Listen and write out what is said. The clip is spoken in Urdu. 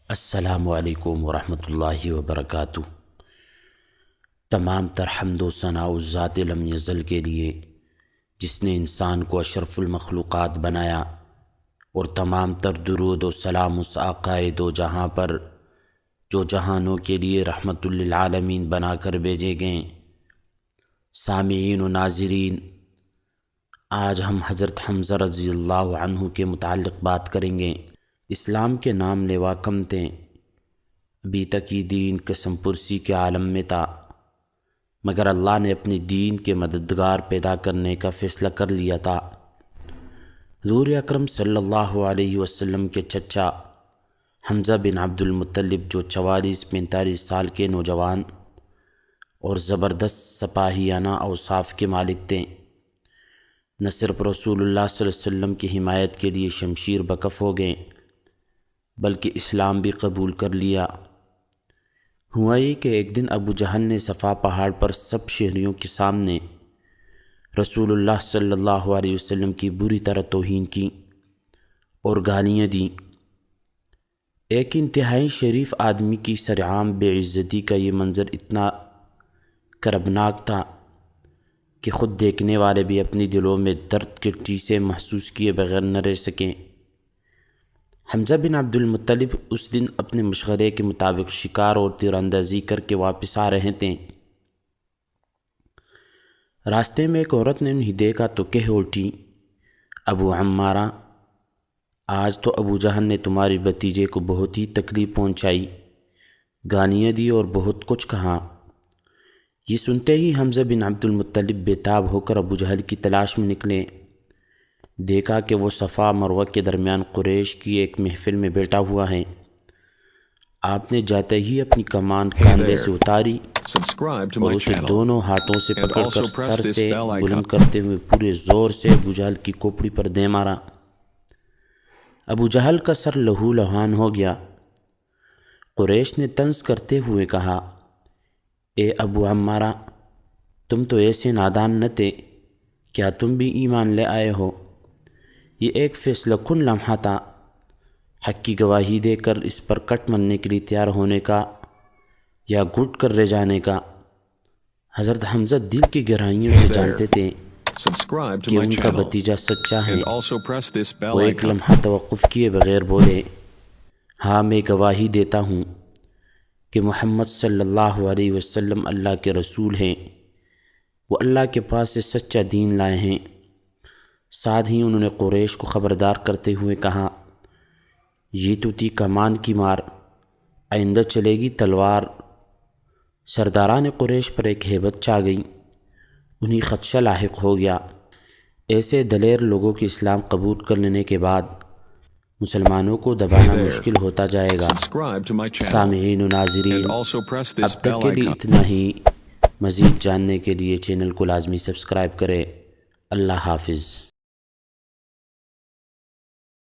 السلام علیکم ورحمۃ اللہ وبرکاتہ۔ تمام تر حمد و ثناء اس ذات لم یزل کے لیے جس نے انسان کو اشرف المخلوقات بنایا، اور تمام تر درود و سلام اس آقائے دو جہاں پر جو جہانوں کے لیے رحمت للعالمین بنا کر بھیجے گئے۔ سامعین و ناظرین، آج ہم حضرت حمزہ رضی اللہ عنہ کے متعلق بات کریں گے۔ اسلام کے نام لیوا کم تھے، ابھی تک یہ دین قسم پرسی کے عالم میں تھا، مگر اللہ نے اپنی دین کے مددگار پیدا کرنے کا فیصلہ کر لیا تھا۔ حضور اکرم صلی اللہ علیہ وسلم کے چچا حمزہ بن عبد المطلب، جو 44-45 سال کے نوجوان اور زبردست سپاہیانہ اوصاف کے مالک تھے، نہ صرف رسول اللہ صلی اللہ علیہ وسلم کی حمایت کے لیے شمشیر بکف ہو گئے بلکہ اسلام بھی قبول کر لیا۔ ہوا یہ کہ ایک دن ابو جہل نے صفا پہاڑ پر سب شہریوں کے سامنے رسول اللہ صلی اللہ علیہ وسلم کی بری طرح توہین کی اور گالیاں دیں۔ ایک انتہائی شریف آدمی کی سرعام بے عزتی کا یہ منظر اتنا کربناک تھا کہ خود دیکھنے والے بھی اپنی دلوں میں درد کے ٹیسے محسوس کیے بغیر نہ رہ سکیں۔ حمزہ بن عبد المطلب اس دن اپنے مشورے کے مطابق شکار اور تیر اندازی کر کے واپس آ رہے تھے۔ راستے میں ایک عورت نے انہیں دیکھا تو کہہ اٹھی، ابو عمارہ، آج تو ابو جہل نے تمہاری بھتیجے کو بہت ہی تکلیف پہنچائی، گالیاں دی اور بہت کچھ کہا۔ یہ سنتے ہی حمزہ بن عبد المطلب بے تاب ہو کر ابو جہل کی تلاش میں نکلے۔ دیکھا کہ وہ صفا مروہ کے درمیان قریش کی ایک محفل میں بیٹھا ہوا ہے۔ آپ نے جاتے ہی اپنی کمان کاندھے سے اتاری اور اسے دونوں ہاتھوں سے پکڑ کر سر سے بلند کرتے ہوئے پورے زور سے ابو جہل کی کھوپڑی پر دے مارا۔ ابو جہل کا سر لہو لہان ہو گیا۔ قریش نے طنز کرتے ہوئے کہا، اے ابو عمارہ، تم تو ایسے نادان نہ تھے، کیا تم بھی ایمان لے آئے ہو؟ یہ ایک فیصلہ کن لمحہ تھا، حق کی گواہی دے کر اس پر کٹ مرنے کے لیے تیار ہونے کا یا گھٹ کر رہ جانے کا۔ حضرت حمزہ دل کی گہرائیوں سے جانتے تھے کہ ان کا بھتیجا سچا ہے۔ وہ ایک لمحہ توقف کیے بغیر بولے، ہاں میں گواہی دیتا ہوں کہ محمد صلی اللہ علیہ وسلم اللہ کے رسول ہیں، وہ اللہ کے پاس سے سچا دین لائے ہیں۔ ساتھ ہی انہوں نے قریش کو خبردار کرتے ہوئے کہا، یہ تو تھی کمان کی مار، آئندہ چلے گی تلوار۔ سرداران قریش پر ایک ہیبت چھا گئی، انہیں خدشہ لاحق ہو گیا۔ ایسے دلیر لوگوں کے اسلام قبول کر لینے کے بعد مسلمانوں کو دبانا مشکل ہوتا جائے گا۔ سامعین و ناظرین، اب تک کے لیے اتنا ہی۔ مزید جاننے کے لیے چینل کو لازمی سبسکرائب کریں۔ اللہ حافظ۔